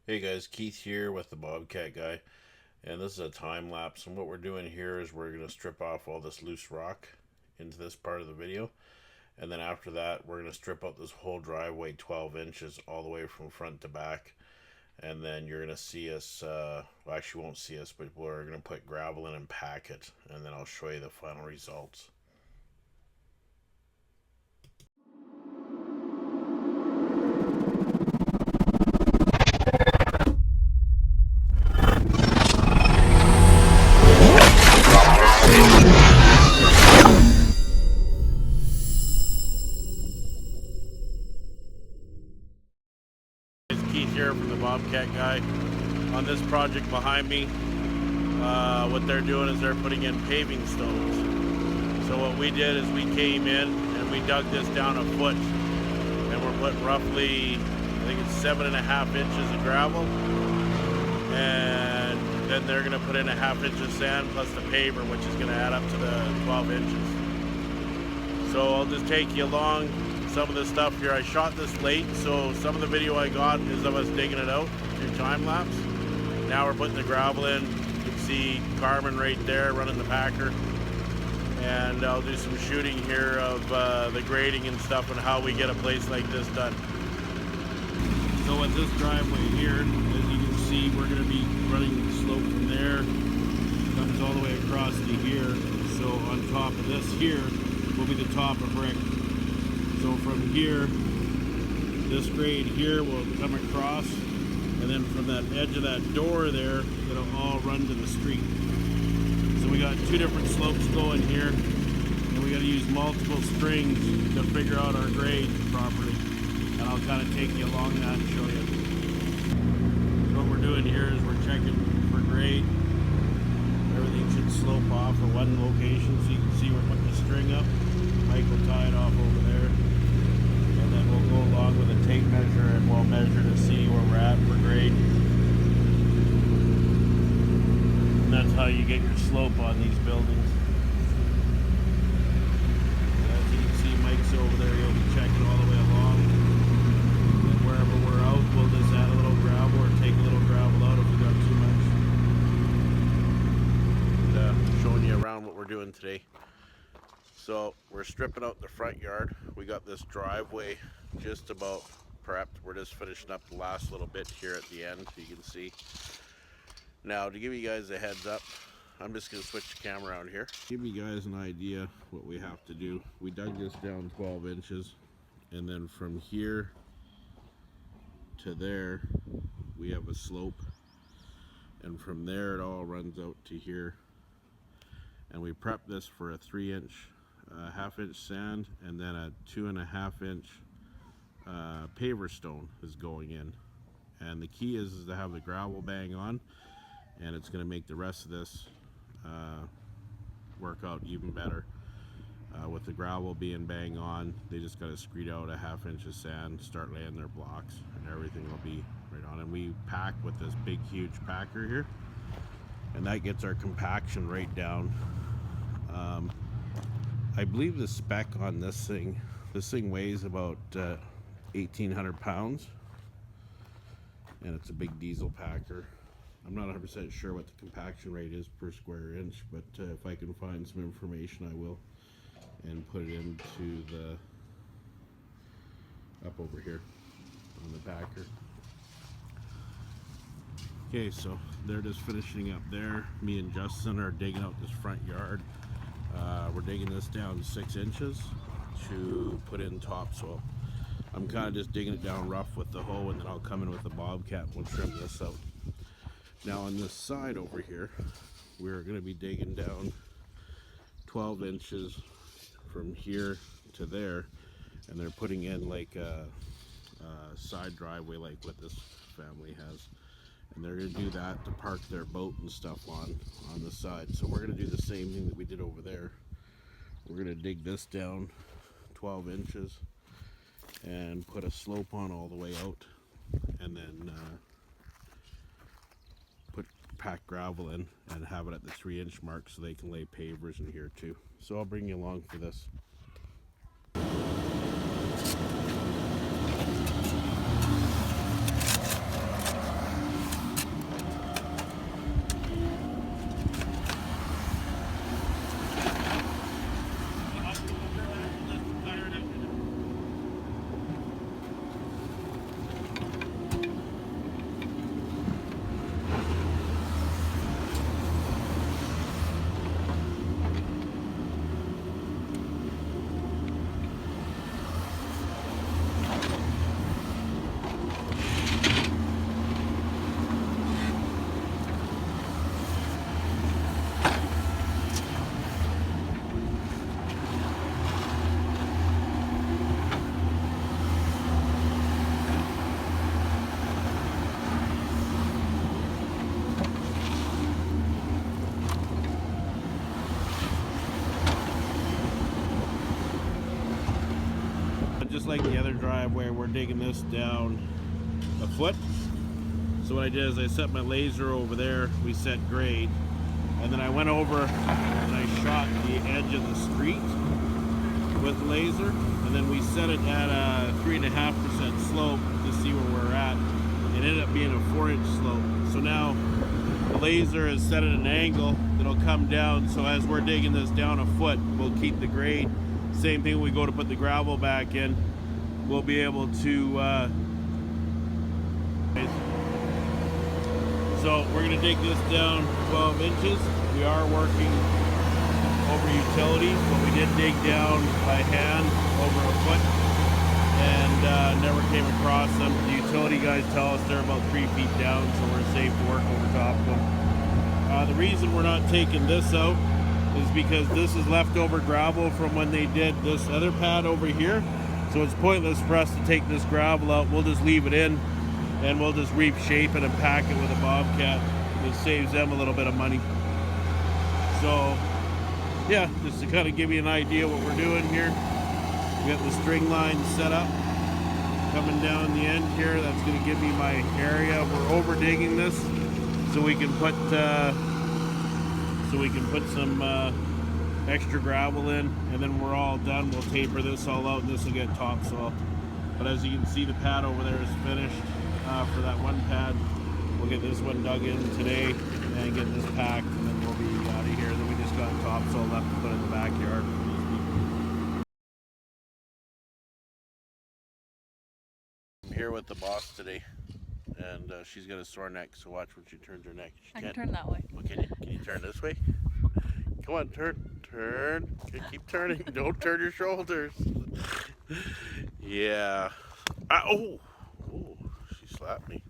Hey guys, Keith here with the Bobcat Guy, and this is a time lapse. And what we're doing here is we're going to strip off all this loose rock into this part of the video, and then after that, we're going to strip out this whole driveway 12 inches all the way from front to back. And then you're going to see us, well, actually, you won't see us, but we're going to put gravel in and pack it, and then I'll show you the final results. It's Keith here from the Bobcat Guy. On this project behind me, what they're doing is they're putting in paving stones. So what we did is we came in and we dug this down a foot, and we're putting roughly, I think it's 7.5 inches of gravel, and then they're going to put in a 1/2 inch of sand plus the paver, which is going to add up to the 12 inches. So I'll just take you along some of the stuff here. I shot this late, so some of the video I got is of us digging it out through time lapse. Now we're putting the gravel in. You can see Carmen right there running the packer, and I'll do some shooting here of the grading and stuff and how we get a place like this done. So with this driveway here, as you can see, we're going to be running the slope from there, comes all the way across to here. So on top of this here will be the top of brick. So from here, this grade here will come across, and then from that edge of that door there, it'll all run to the street. So we got two different slopes going here, and we got to use multiple strings to figure out our grade properly. And I'll kind of take you along that and show you. So what we're doing here is we're checking for grade. Everything should slope off for one location, so you can see we're putting the string up. Mike will tie it off over there. And then we'll go along with a tape measure and we'll measure to see where we're at for grade. And that's how you get your slope on these buildings. As you can see, Mike's over there, he'll be checking all the way along. And wherever we're out, we'll just add a little gravel or take a little gravel out if we got too much. And showing you around what we're doing today. So we're stripping out the front yard. We got this driveway just about prepped. We're just finishing up the last little bit here at the end, you can see. Now, to give you guys a heads up, I'm just going to switch the camera around here. Give you guys an idea what we have to do. We dug this down 12 inches, and then from here to there, we have a slope. And from there, it all runs out to here. And we prepped this for a 3-inch 1/2 inch sand, and then a 2.5 inch paver stone is going in. And the key is to have the gravel bang on, and it's going to make the rest of this work out even better. With the gravel being bang on, they just got to screed out a 1/2 inch of sand, start laying their blocks, and everything will be right on. And we pack with this big huge packer here, and that gets our compaction right down. I believe the spec on this thing weighs about 1,800 pounds, and it's a big diesel packer. I'm not 100% sure what the compaction rate is per square inch, but if I can find some information, I will, and put it into the up over here on the packer. Okay, so they're just finishing up there. Me and Justin are digging out this front yard. We're digging this down 6 inches to put in topsoil. I'm kind of just digging it down rough with the hoe, and then I'll come in with the Bobcat and we'll trim this out. Now on this side over here, we're going to be digging down 12 inches from here to there, and they're putting in like a side driveway like what this family has. And they're going to do that to park their boat and stuff on the side. So we're going to do the same thing that we did over there. We're going to dig this down 12 inches and put a slope on all the way out, and then pack gravel in and have it at the 3-inch mark so they can lay pavers in here too. So I'll bring you along for this. just like the other driveway, we're digging this down a foot. So what I did is I set my laser over there, we set grade, and then I went over and I shot the edge of the street with the laser, and then we set it at a 3.5% slope to see where we're at. It ended up being a 4-inch slope. So now the laser is set at an angle that'll come down, so as we're digging this down a foot, we'll keep the grade. Same thing when we go to put the gravel back in, we'll be able to so we're going to dig this down 12 inches. We are working over utilities, but we did dig down by hand over a foot and never came across them. The utility guys tell us they're about 3 feet down, so we're safe to work over top of them. The reason we're not taking this out is because this is leftover gravel from when they did this other pad over here. So it's pointless for us to take this gravel out. We'll just leave it in and we'll just reshape it and pack it with a Bobcat. It saves them a little bit of money. So yeah, just to kind of give you an idea what we're doing here. We got the string line set up coming down the end here. That's going to give me my area. We're over digging this so we can put some extra gravel in, and then we're all done. We'll taper this all out and this will get topsoil. But as you can see, the pad over there is finished for that one pad. We'll get this one dug in today and get this packed, and then we'll be out of here. Then we just got topsoil left to put in the backyard. I'm here with the boss today, and she's got a sore neck, so watch when she turns her neck. I can turn that way. Well, can you turn this way? Come on, turn. Okay, keep turning. Don't turn your shoulders. Yeah. Oh, she slapped me.